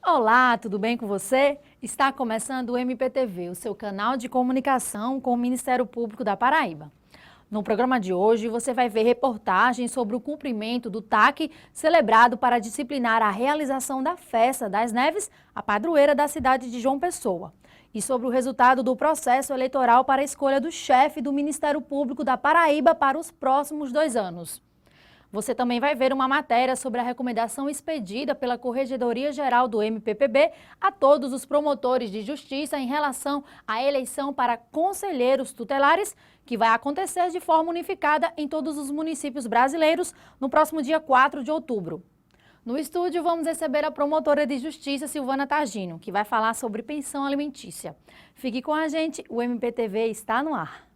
Olá, tudo bem com você? Está começando o MPTV, o seu canal de comunicação com o Ministério Público da Paraíba. No programa de hoje, você vai ver reportagens sobre o cumprimento do TAC celebrado para disciplinar a realização da Festa das Neves, a padroeira da cidade de João Pessoa, e sobre o resultado do processo eleitoral para a escolha do chefe do Ministério Público da Paraíba para os próximos 2 anos. Você também vai ver uma matéria sobre a recomendação expedida pela Corregedoria Geral do MPPB a todos os promotores de justiça em relação à eleição para conselheiros tutelares, que vai acontecer de forma unificada em todos os municípios brasileiros no próximo dia 4 de outubro. No estúdio, vamos receber a promotora de justiça, Silvana Targino, que vai falar sobre pensão alimentícia. Fique com a gente, o MPTV está no ar.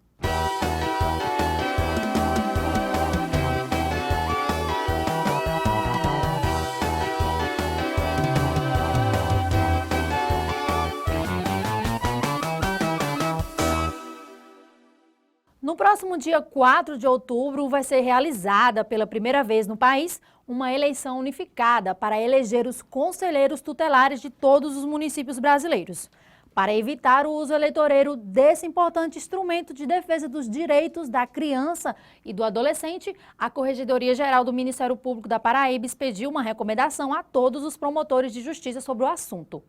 No próximo dia 4 de outubro, vai ser realizada pela primeira vez no país uma eleição unificada para eleger os conselheiros tutelares de todos os municípios brasileiros. Para evitar o uso eleitoreiro desse importante instrumento de defesa dos direitos da criança e do adolescente, a Corregedoria Geral do Ministério Público da Paraíba expediu uma recomendação a todos os promotores de justiça sobre o assunto.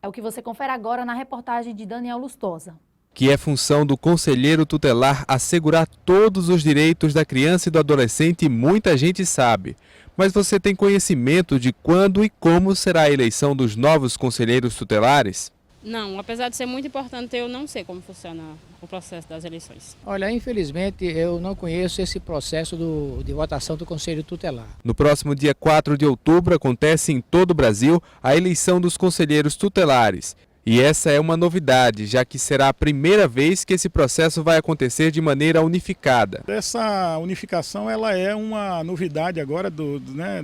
É o que você confere agora na reportagem de Daniel Lustosa. Que é função do conselheiro tutelar assegurar todos os direitos da criança e do adolescente, muita gente sabe. Mas você tem conhecimento de quando e como será a eleição dos novos conselheiros tutelares? Não, apesar de ser muito importante, eu não sei como funciona o processo das eleições. Olha, infelizmente eu não conheço esse processo de votação do Conselho Tutelar. No próximo dia 4 de outubro acontece em todo o Brasil a eleição dos conselheiros tutelares. E essa é uma novidade, já que será a primeira vez que esse processo vai acontecer de maneira unificada. Essa unificação ela é uma novidade agora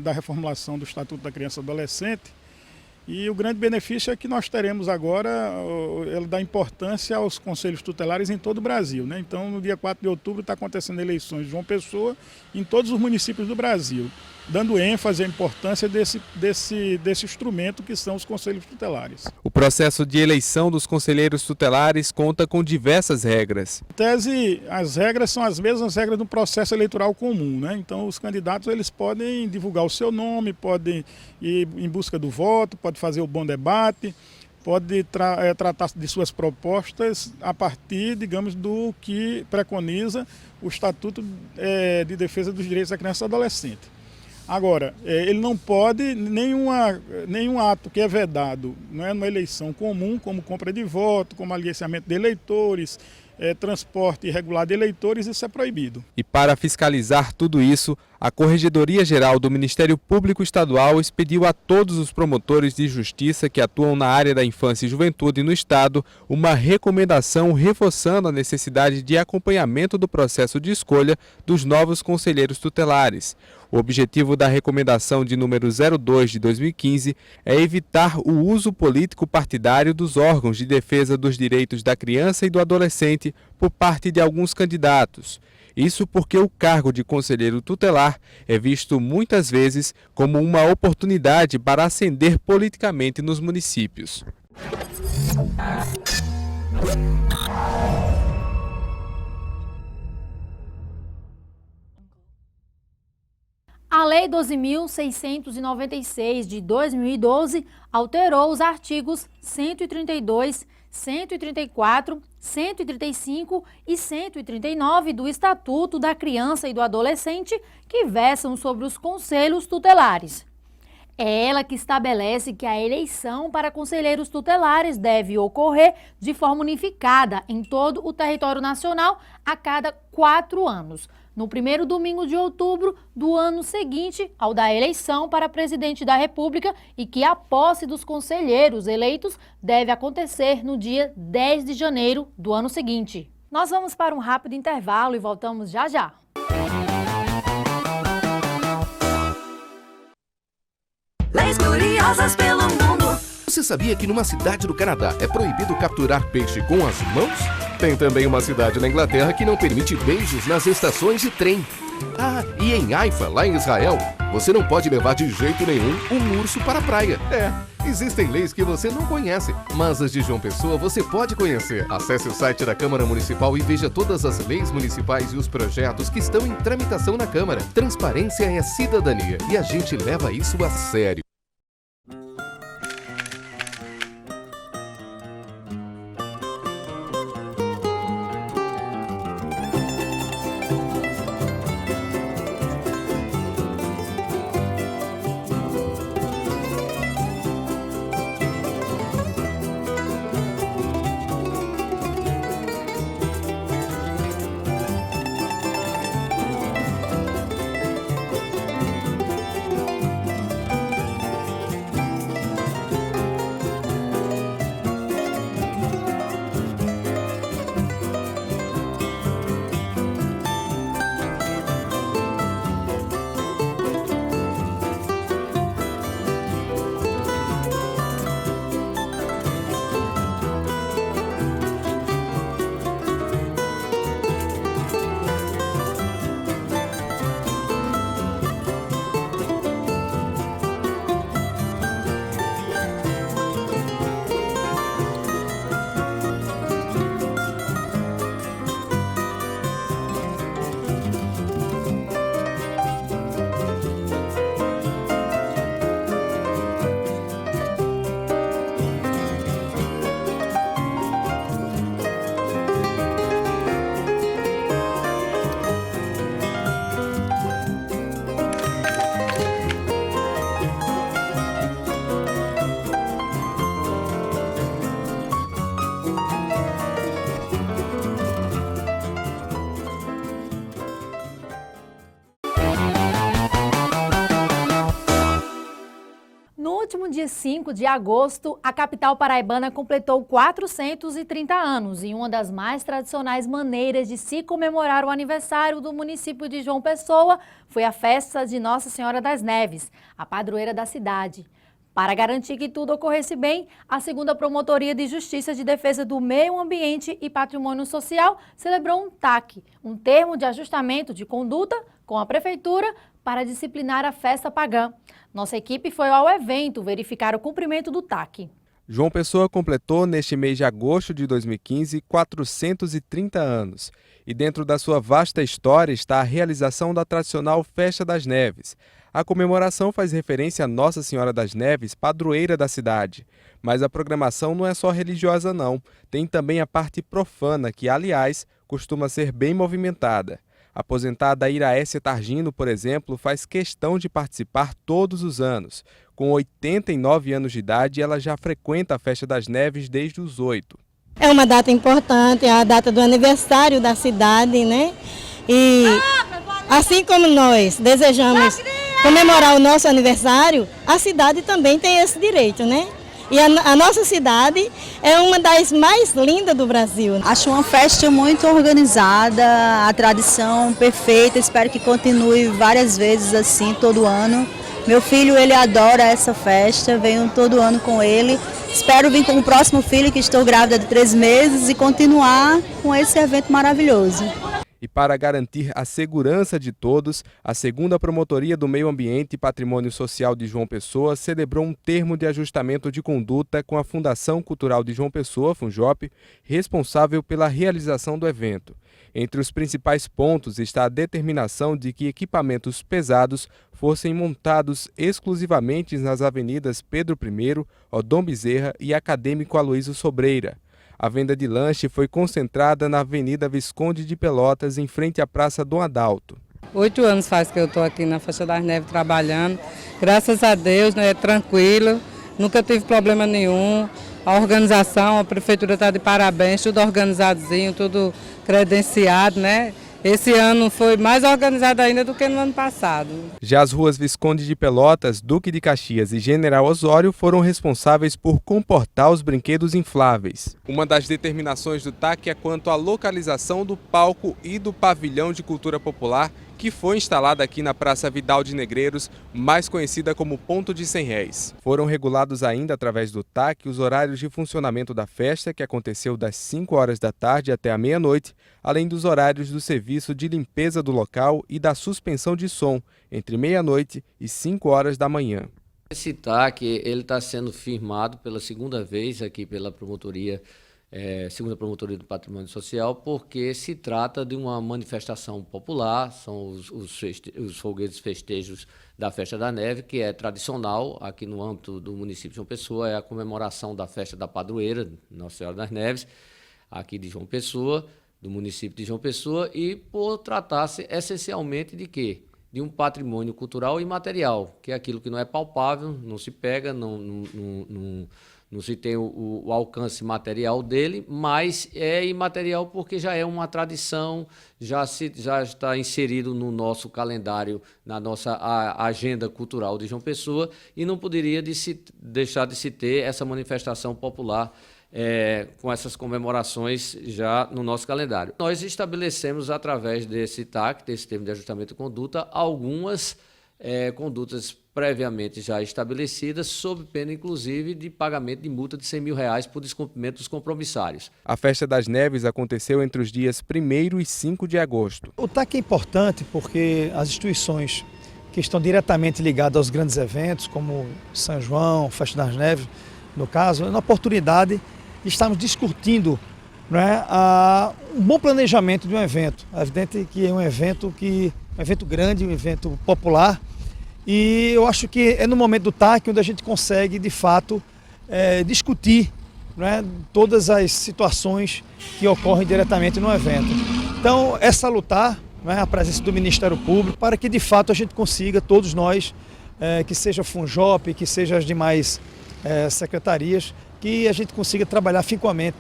da reformulação do Estatuto da Criança e do Adolescente. E o grande benefício é que nós teremos agora, ela dá importância aos conselhos tutelares em todo o Brasil. Então, no dia 4 de outubro está acontecendo eleições de João Pessoa em todos os municípios do Brasil, dando ênfase à importância desse instrumento que são os conselhos tutelares. O processo de eleição dos conselheiros tutelares conta com diversas regras. Em tese, as regras são as mesmas regras do processo eleitoral comum. Então, os candidatos eles podem divulgar o seu nome, podem ir em busca do voto, pode fazer o bom debate, pode tratar de suas propostas a partir, digamos, do que preconiza o Estatuto de Defesa dos Direitos da Criança e do Adolescente. Agora, ele não pode, nenhum ato que é vedado numa eleição comum, como compra de voto, como aliciamento de eleitores, transporte irregular de eleitores, isso é proibido. E para fiscalizar tudo isso, a Corregedoria Geral do Ministério Público Estadual expediu a todos os promotores de justiça que atuam na área da infância e juventude no Estado uma recomendação reforçando a necessidade de acompanhamento do processo de escolha dos novos conselheiros tutelares. O objetivo da recomendação de número 02 de 2015 é evitar o uso político partidário dos órgãos de defesa dos direitos da criança e do adolescente por parte de alguns candidatos. Isso porque o cargo de conselheiro tutelar é visto muitas vezes como uma oportunidade para ascender politicamente nos municípios. A Lei 12.696 de 2012 alterou os artigos 132, 134, 135 e 139 do Estatuto da Criança e do Adolescente, que versam sobre os conselhos tutelares. É ela que estabelece que a eleição para conselheiros tutelares deve ocorrer de forma unificada em todo o território nacional a cada 4 anos, no primeiro domingo de outubro do ano seguinte ao da eleição para presidente da República, e que a posse dos conselheiros eleitos deve acontecer no dia 10 de janeiro do ano seguinte. Nós vamos para um rápido intervalo e voltamos já já. Leis curiosas pelo mundo. Você sabia que numa cidade do Canadá é proibido capturar peixe com as mãos? Tem também uma cidade na Inglaterra que não permite beijos nas estações de trem. Ah, e em Haifa, lá em Israel, você não pode levar de jeito nenhum um urso para a praia. Existem leis que você não conhece, mas as de João Pessoa você pode conhecer. Acesse o site da Câmara Municipal e veja todas as leis municipais e os projetos que estão em tramitação na Câmara. Transparência é cidadania e a gente leva isso a sério. No último dia 5 de agosto, a capital paraibana completou 430 anos e uma das mais tradicionais maneiras de se comemorar o aniversário do município de João Pessoa foi a festa de Nossa Senhora das Neves, a padroeira da cidade. Para garantir que tudo ocorresse bem, a 2ª Promotoria de Justiça de Defesa do Meio Ambiente e Patrimônio Social celebrou um TAC, um termo de ajustamento de conduta com a Prefeitura para disciplinar a festa pagã. Nossa equipe foi ao evento verificar o cumprimento do TAC. João Pessoa completou, neste mês de agosto de 2015, 430 anos. E dentro da sua vasta história está a realização da tradicional Festa das Neves. A comemoração faz referência a Nossa Senhora das Neves, padroeira da cidade. Mas a programação não é só religiosa não, tem também a parte profana, que, aliás, costuma ser bem movimentada. A aposentada Iraécia Targino, por exemplo, faz questão de participar todos os anos. Com 89 anos de idade, ela já frequenta a Festa das Neves desde os 8. É uma data importante, é a data do aniversário da cidade, né? E assim como nós desejamos comemorar o nosso aniversário, a cidade também tem esse direito, né? E a nossa cidade é uma das mais lindas do Brasil. Acho uma festa muito organizada, a tradição perfeita, espero que continue várias vezes assim, todo ano. Meu filho, ele adora essa festa, venho todo ano com ele. Espero vir com o próximo filho, que estou grávida de 3 meses, e continuar com esse evento maravilhoso. E para garantir a segurança de todos, a 2ª Promotoria do Meio Ambiente e Patrimônio Social de João Pessoa celebrou um termo de ajustamento de conduta com a Fundação Cultural de João Pessoa, Funjop, responsável pela realização do evento. Entre os principais pontos está a determinação de que equipamentos pesados fossem montados exclusivamente nas avenidas Pedro I, Odom Bezerra e Acadêmico Aloísio Sobreira. A venda de lanche foi concentrada na Avenida Visconde de Pelotas, em frente à Praça Dom Adalto. 8 anos faz que eu estou aqui na Festa das Neves trabalhando. Graças a Deus, né, é tranquilo, nunca tive problema nenhum. A organização, a prefeitura está de parabéns, tudo organizadozinho, tudo credenciado, né? Esse ano foi mais organizado ainda do que no ano passado. Já as ruas Visconde de Pelotas, Duque de Caxias e General Osório foram responsáveis por comportar os brinquedos infláveis. Uma das determinações do TAC é quanto à localização do palco e do pavilhão de cultura popular, que foi instalada aqui na Praça Vidal de Negreiros, mais conhecida como Ponto de 100 Réis. Foram regulados ainda através do TAC os horários de funcionamento da festa, que aconteceu das 5 horas da tarde até a meia-noite, além dos horários do serviço de limpeza do local e da suspensão de som, entre meia-noite e 5 horas da manhã. Esse TAC ele está sendo firmado pela segunda vez aqui pela promotoria, segunda promotoria do Patrimônio Social, porque se trata de uma manifestação popular, são os foguetes festejos da Festa da Neve, que é tradicional aqui no âmbito do município de João Pessoa, é a comemoração da Festa da Padroeira, Nossa Senhora das Neves, aqui de João Pessoa, do município de João Pessoa, e por tratar-se essencialmente de quê? De um patrimônio cultural e material, que é aquilo que não é palpável, não se pega, não se tem o alcance material dele, mas é imaterial porque já é uma tradição, já está inserido no nosso calendário, na nossa agenda cultural de João Pessoa, e não poderia deixar de se ter essa manifestação popular com essas comemorações já no nosso calendário. Nós estabelecemos, através desse TAC, desse termo de ajustamento de conduta, algumas condutas previamente já estabelecidas, sob pena, inclusive, de pagamento de multa de R$100 mil por descumprimento dos compromissários. A Festa das Neves aconteceu entre os dias 1º e 5 de agosto. O TAC é importante porque as instituições que estão diretamente ligadas aos grandes eventos, como São João, Festa das Neves, no caso, é uma oportunidade de estarmos discutindo, né, um bom planejamento de um evento. É evidente que é um evento grande, um evento popular, e eu acho que é no momento do TAC onde a gente consegue, de fato, discutir, né, todas as situações que ocorrem diretamente no evento. Então, é salutar, né, a presença do Ministério Público para que, de fato, a gente consiga, todos nós, que seja a Funjop, que seja as demais secretarias, que a gente consiga trabalhar afincoamente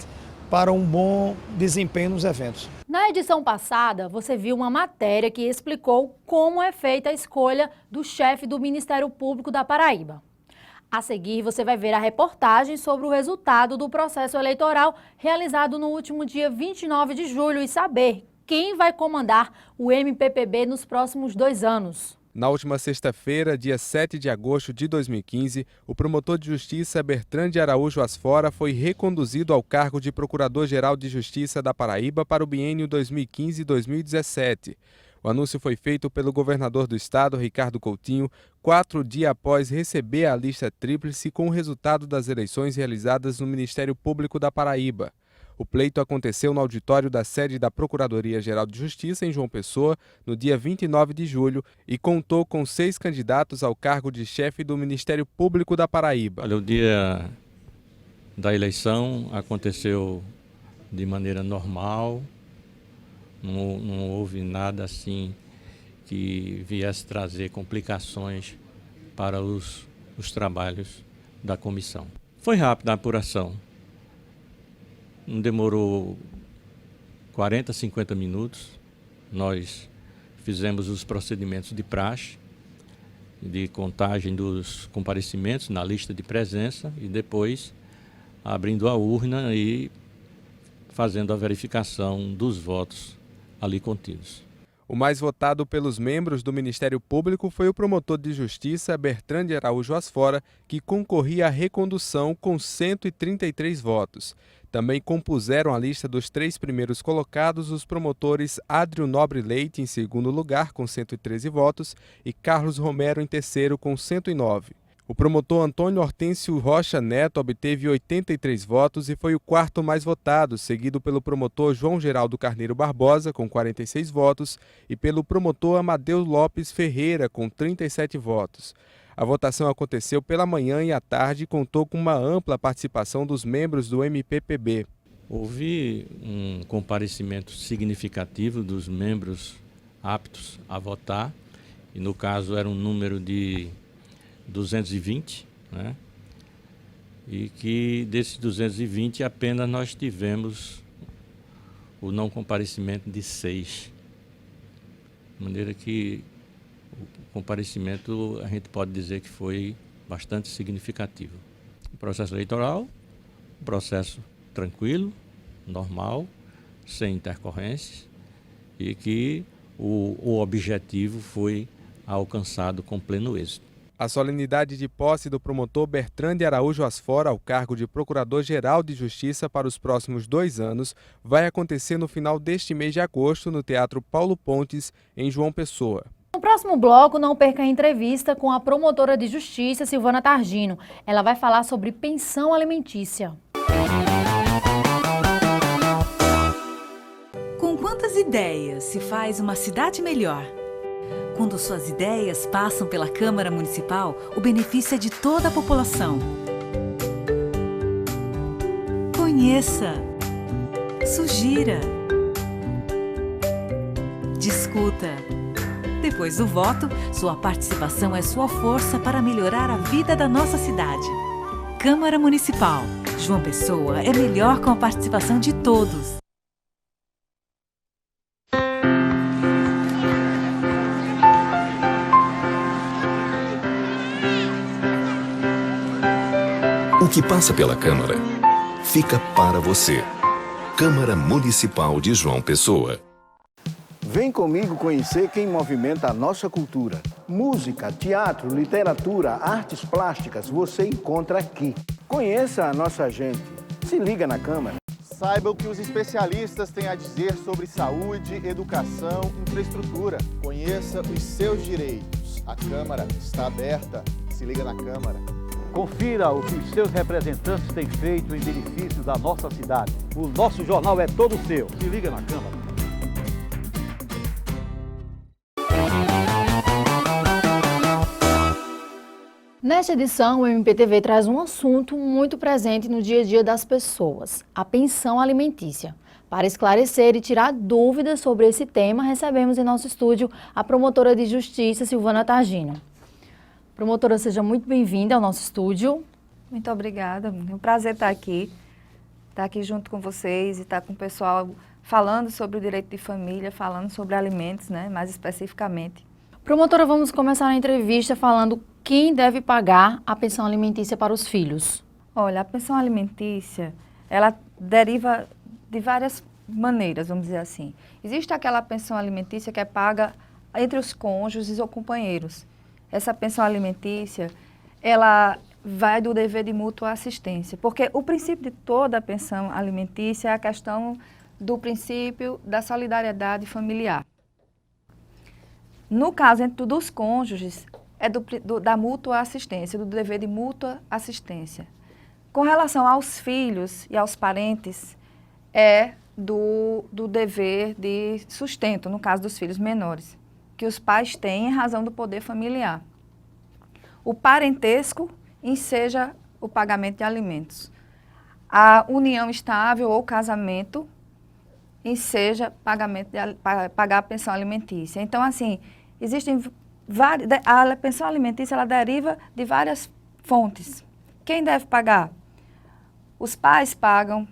para um bom desempenho nos eventos. Na edição passada, você viu uma matéria que explicou como é feita a escolha do chefe do Ministério Público da Paraíba. A seguir, você vai ver a reportagem sobre o resultado do processo eleitoral realizado no último dia 29 de julho e saber quem vai comandar o MPPB nos próximos 2 anos. Na última sexta-feira, dia 7 de agosto de 2015, o promotor de justiça Bertrand de Araújo Asfora foi reconduzido ao cargo de Procurador-Geral de Justiça da Paraíba para o biênio 2015-2017. O anúncio foi feito pelo governador do estado, Ricardo Coutinho, 4 dias após receber a lista tríplice com o resultado das eleições realizadas no Ministério Público da Paraíba. O pleito aconteceu no auditório da sede da Procuradoria-Geral de Justiça, em João Pessoa, no dia 29 de julho, e contou com 6 candidatos ao cargo de chefe do Ministério Público da Paraíba. Olha, o dia da eleição aconteceu de maneira normal, não houve nada assim que viesse trazer complicações para os trabalhos da comissão. Foi rápida a apuração. Não demorou 40, 50 minutos. Nós fizemos os procedimentos de praxe, de contagem dos comparecimentos na lista de presença e depois abrindo a urna e fazendo a verificação dos votos ali contidos. O mais votado pelos membros do Ministério Público foi o promotor de justiça Bertrand de Araújo Asfora, que concorria à recondução com 133 votos. Também compuseram a lista dos 3 primeiros colocados os promotores Adrio Nobre Leite, em segundo lugar, com 113 votos, e Carlos Romero, em terceiro, com 109. O promotor Antônio Hortêncio Rocha Neto obteve 83 votos e foi o 4º mais votado, seguido pelo promotor João Geraldo Carneiro Barbosa, com 46 votos, e pelo promotor Amadeu Lopes Ferreira, com 37 votos. A votação aconteceu pela manhã e à tarde e contou com uma ampla participação dos membros do MPPB. Houve um comparecimento significativo dos membros aptos a votar, e no caso era um número de 220, né? E que desses 220 apenas nós tivemos o não comparecimento de 6. De maneira que o comparecimento a gente pode dizer que foi bastante significativo. O processo eleitoral, um processo tranquilo, normal, sem intercorrências, e que o objetivo foi alcançado com pleno êxito. A solenidade de posse do promotor Bertrand de Araújo Asfora ao cargo de Procurador-Geral de Justiça para os próximos 2 anos vai acontecer no final deste mês de agosto no Teatro Paulo Pontes, em João Pessoa. No próximo bloco, não perca a entrevista com a promotora de justiça, Silvana Targino. Ela vai falar sobre pensão alimentícia. Com quantas ideias se faz uma cidade melhor? Quando suas ideias passam pela Câmara Municipal, o benefício é de toda a população. Conheça, sugira, discuta. Depois do voto, sua participação é sua força para melhorar a vida da nossa cidade. Câmara Municipal. João Pessoa é melhor com a participação de todos. O que passa pela Câmara fica para você. Câmara Municipal de João Pessoa. Vem comigo conhecer quem movimenta a nossa cultura. Música, teatro, literatura, artes plásticas, você encontra aqui. Conheça a nossa gente. Se liga na Câmara. Saiba o que os especialistas têm a dizer sobre saúde, educação, infraestrutura. Conheça os seus direitos. A Câmara está aberta. Se liga na Câmara. Confira o que os seus representantes têm feito em benefício da nossa cidade. O nosso jornal é todo seu. Se liga na Câmara. Nesta edição, o MPTV traz um assunto muito presente no dia a dia das pessoas, a pensão alimentícia. Para esclarecer e tirar dúvidas sobre esse tema, recebemos em nosso estúdio a promotora de justiça, Silvana Targino. Promotora, seja muito bem-vinda ao nosso estúdio. Muito obrigada, é um prazer estar aqui junto com vocês e estar com o pessoal falando sobre o direito de família, falando sobre alimentos, né, mais especificamente. Promotora, vamos começar a entrevista falando quem deve pagar a pensão alimentícia para os filhos. Olha, a pensão alimentícia, ela deriva de várias maneiras, vamos dizer assim. Existe aquela pensão alimentícia que é paga entre os cônjuges ou companheiros. Essa pensão alimentícia, ela vai do dever de mútua assistência, porque o princípio de toda a pensão alimentícia é a questão do princípio da solidariedade familiar. No caso dos cônjuges, é da mútua assistência, do dever de mútua assistência. Com relação aos filhos e aos parentes, é do dever de sustento, no caso dos filhos menores, que os pais têm em razão do poder familiar. O parentesco enseja o pagamento de alimentos. A união estável ou casamento enseja pagar a pensão alimentícia. Então, assim, existem várias... A pensão alimentícia, ela deriva de várias fontes. Quem deve pagar? Os pais pagam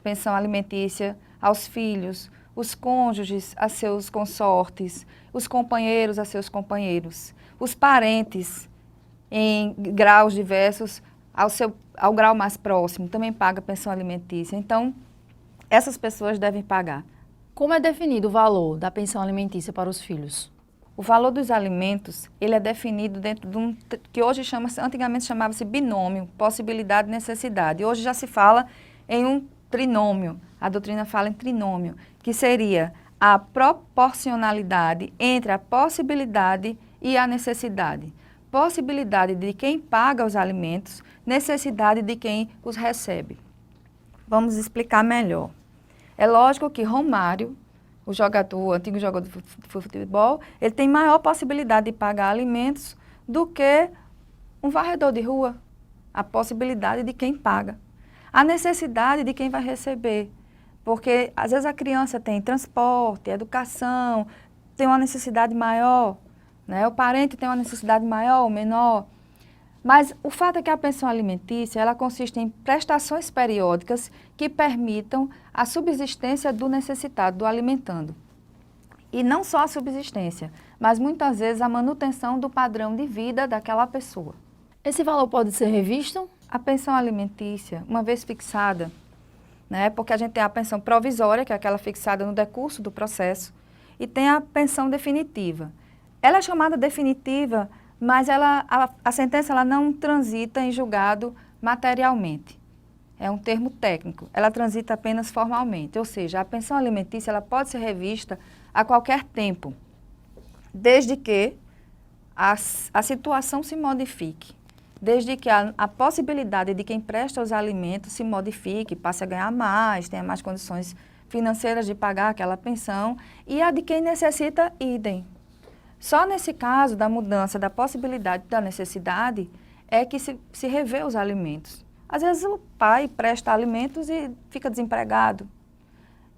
pensão alimentícia aos filhos, os cônjuges a seus consortes, os companheiros a seus companheiros, os parentes em graus diversos ao grau mais próximo também paga pensão alimentícia. Então, essas pessoas devem pagar. Como é definido o valor da pensão alimentícia para os filhos? O valor dos alimentos, ele é definido dentro de um que hoje antigamente chamava-se binômio, possibilidade e necessidade. Hoje já se fala em um trinômio. A doutrina fala em trinômio, que seria a proporcionalidade entre a possibilidade e a necessidade. Possibilidade de quem paga os alimentos, necessidade de quem os recebe. Vamos explicar melhor. É lógico que Romário, o antigo jogador de futebol, ele tem maior possibilidade de pagar alimentos do que um varredor de rua. A possibilidade de quem paga. A necessidade de quem vai receber. Porque, às vezes, a criança tem transporte, educação, tem uma necessidade maior, né? O parente tem uma necessidade maior ou menor. Mas o fato é que a pensão alimentícia, ela consiste em prestações periódicas que permitam a subsistência do necessitado, do alimentando. E não só a subsistência, mas muitas vezes a manutenção do padrão de vida daquela pessoa. Esse valor pode ser revisto? A pensão alimentícia, uma vez fixada, né, porque a gente tem a pensão provisória, que é aquela fixada no decurso do processo, e tem a pensão definitiva. Ela é chamada definitiva, mas a sentença ela não transita em julgado materialmente. É um termo técnico. Ela transita apenas formalmente, ou seja, a pensão alimentícia ela pode ser revista a qualquer tempo, desde que a situação se modifique, desde que a possibilidade de quem presta os alimentos se modifique, passe a ganhar mais, tenha mais condições financeiras de pagar aquela pensão, e a de quem necessita, idem. Só nesse caso da mudança da possibilidade da necessidade é que se revê os alimentos. Às vezes o pai presta alimentos e fica desempregado.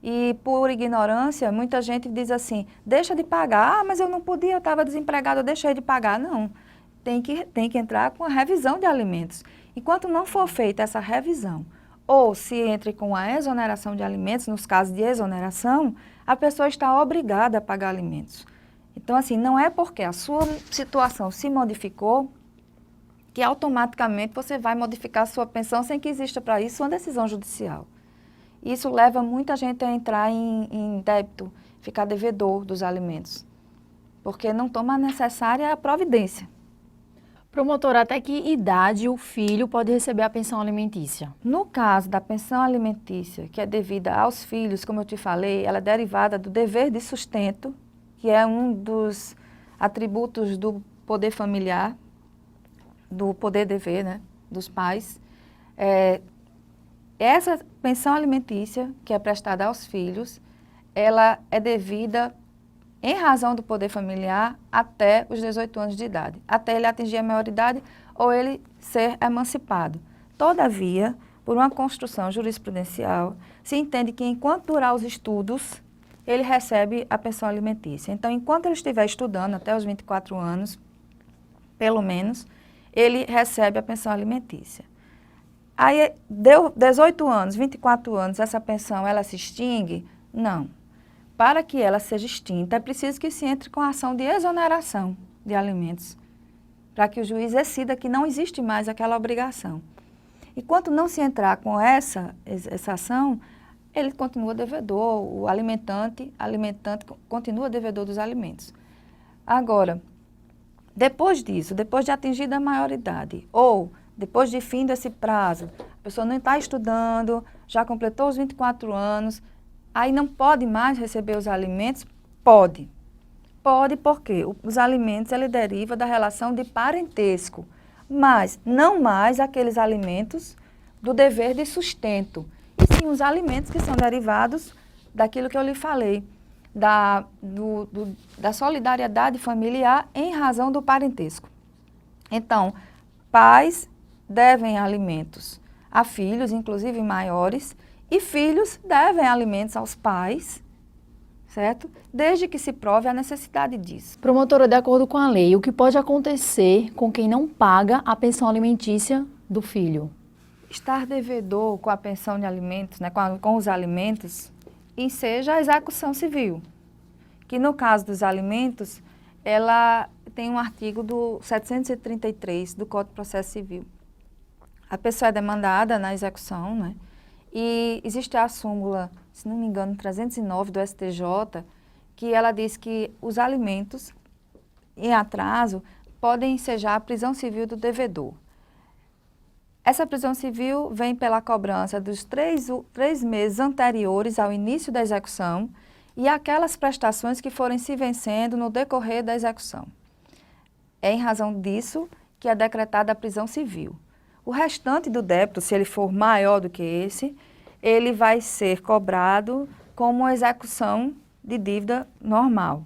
E por ignorância, muita gente diz assim, deixa de pagar, mas eu não podia, eu estava desempregado, eu deixei de pagar. Não, tem que entrar com a revisão de alimentos. Enquanto não for feita essa revisão, ou se entre com a exoneração de alimentos, nos casos de exoneração, a pessoa está obrigada a pagar alimentos. Então, assim, não é porque a sua situação se modificou que automaticamente você vai modificar a sua pensão sem que exista para isso uma decisão judicial. Isso leva muita gente a entrar em débito, ficar devedor dos alimentos, porque não toma a necessária providência. Promotora, até que idade o filho pode receber a pensão alimentícia? No caso da pensão alimentícia, que é devida aos filhos, como eu te falei, ela é derivada do dever de sustento, que é um dos atributos do poder familiar, do poder-dever, né, dos pais. Essa pensão alimentícia, que é prestada aos filhos, ela é devida em razão do poder familiar até os 18 anos de idade, até ele atingir a maioridade ou ele ser emancipado. Todavia, por uma construção jurisprudencial, se entende que enquanto durar os estudos, ele recebe a pensão alimentícia. Então, enquanto ele estiver estudando até os 24 anos, pelo menos, ele recebe a pensão alimentícia. Aí, deu 18 anos, 24 anos, essa pensão, ela se extingue? Não. Para que ela seja extinta, é preciso que se entre com a ação de exoneração de alimentos, para que o juiz decida que não existe mais aquela obrigação. Enquanto não se entrar com essa ação, ele continua devedor, o alimentante continua devedor dos alimentos. Agora, depois disso, depois de atingida a maioridade, ou depois de fim desse prazo, a pessoa não está estudando, já completou os 24 anos, aí não pode mais receber os alimentos? Pode. Pode porque os alimentos ele deriva da relação de parentesco, mas não mais aqueles alimentos do dever de sustento, e sim os alimentos que são derivados daquilo que eu lhe falei, da solidariedade familiar em razão do parentesco. Então, pais devem alimentos a filhos, inclusive maiores, e filhos devem alimentos aos pais, certo? Desde que se prove a necessidade disso. Promotora, de acordo com a lei, o que pode acontecer com quem não paga a pensão alimentícia do filho? Estar devedor com a pensão de alimentos, né, com os alimentos, enseja a execução civil, que no caso dos alimentos, ela tem um artigo do 733 do Código de Processo Civil. A pessoa é demandada na execução, né? E existe a súmula, se não me engano, 309 do STJ, que ela diz que os alimentos em atraso podem ensejar a prisão civil do devedor. Essa prisão civil vem pela cobrança dos 3 meses anteriores ao início da execução e aquelas prestações que forem se vencendo no decorrer da execução. É em razão disso que é decretada a prisão civil. O restante do débito, se ele for maior do que esse, ele vai ser cobrado como execução de dívida normal,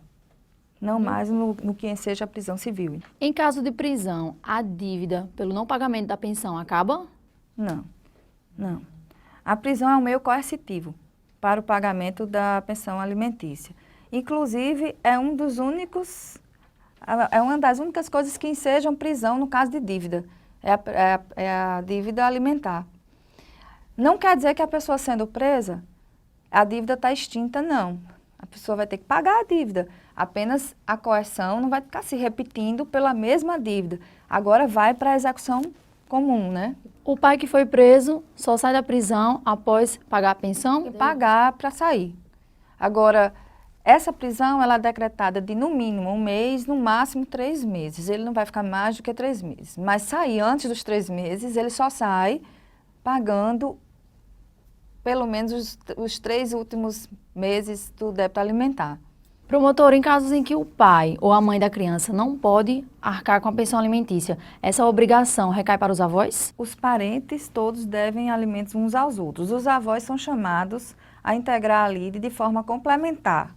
não mais no que seja a prisão civil. Em caso de prisão, a dívida pelo não pagamento da pensão acaba? Não, não. A prisão é um meio coercitivo para o pagamento da pensão alimentícia. Inclusive, é uma das únicas coisas que ensejam prisão no caso de dívida. É a dívida alimentar. Não quer dizer que a pessoa sendo presa, a dívida está extinta, não. A pessoa vai ter que pagar a dívida. Apenas a coerção não vai ficar se repetindo pela mesma dívida. Agora vai para a execução comum, né? O pai que foi preso só sai da prisão após pagar a pensão? Tem que pagar para sair. Agora, Essa prisão ela é decretada de no mínimo 1 mês, no máximo 3 meses. Ele não vai ficar mais do que 3 meses. Mas sair antes dos 3 meses, ele só sai pagando pelo menos os 3 últimos meses do débito alimentar. Promotor, em casos em que o pai ou a mãe da criança não pode arcar com a pensão alimentícia, essa obrigação recai para os avós? Os parentes todos devem alimentos uns aos outros. Os avós são chamados a integrar a lide de forma complementar.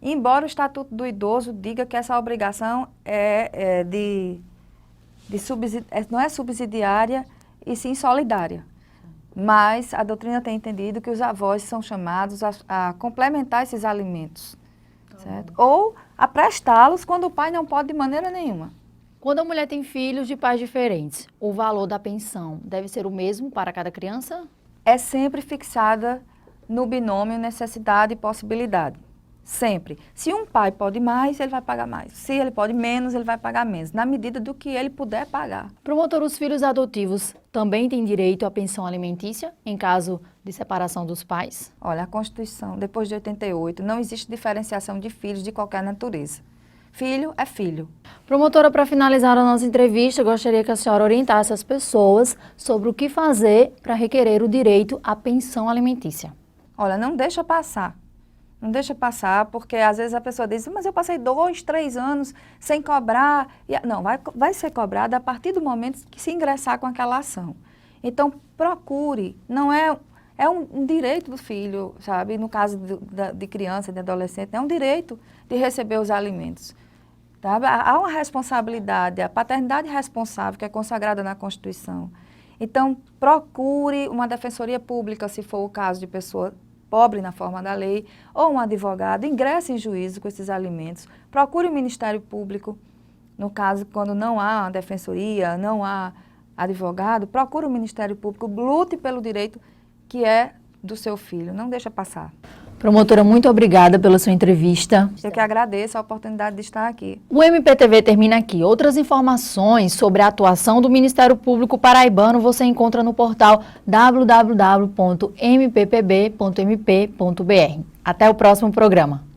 Embora o Estatuto do Idoso diga que essa obrigação não é subsidiária e sim solidária. Mas a doutrina tem entendido que os avós são chamados a complementar esses alimentos. Certo? Ou a prestá-los quando o pai não pode de maneira nenhuma. Quando a mulher tem filhos de pais diferentes, o valor da pensão deve ser o mesmo para cada criança? É sempre fixada no binômio necessidade e possibilidade. Sempre. Se um pai pode mais, ele vai pagar mais. Se ele pode menos, ele vai pagar menos, na medida do que ele puder pagar. Promotor, os filhos adotivos também têm direito à pensão alimentícia em caso de separação dos pais? Olha, a Constituição, depois de 88, não existe diferenciação de filhos de qualquer natureza. Filho é filho. Promotora, para finalizar a nossa entrevista, eu gostaria que a senhora orientasse as pessoas sobre o que fazer para requerer o direito à pensão alimentícia. Olha, não deixa passar. Não deixa passar, porque às vezes a pessoa diz, mas eu passei 2, 3 anos sem cobrar. Não, vai ser cobrado a partir do momento que se ingressar com aquela ação. Então, procure. Não é um direito do filho, sabe? No caso de criança, de adolescente, é um direito de receber os alimentos. Sabe? Há uma responsabilidade, a paternidade responsável que é consagrada na Constituição. Então, procure uma defensoria pública, se for o caso de pessoa pobre na forma da lei, ou um advogado, ingresse em juízo com esses alimentos, procure o Ministério Público, no caso, quando não há uma defensoria, não há advogado, procure o Ministério Público, lute pelo direito que é do seu filho, não deixa passar. Promotora, muito obrigada pela sua entrevista. Eu que agradeço a oportunidade de estar aqui. O MPTV termina aqui. Outras informações sobre a atuação do Ministério Público Paraibano você encontra no portal www.mppb.mp.br. Até o próximo programa.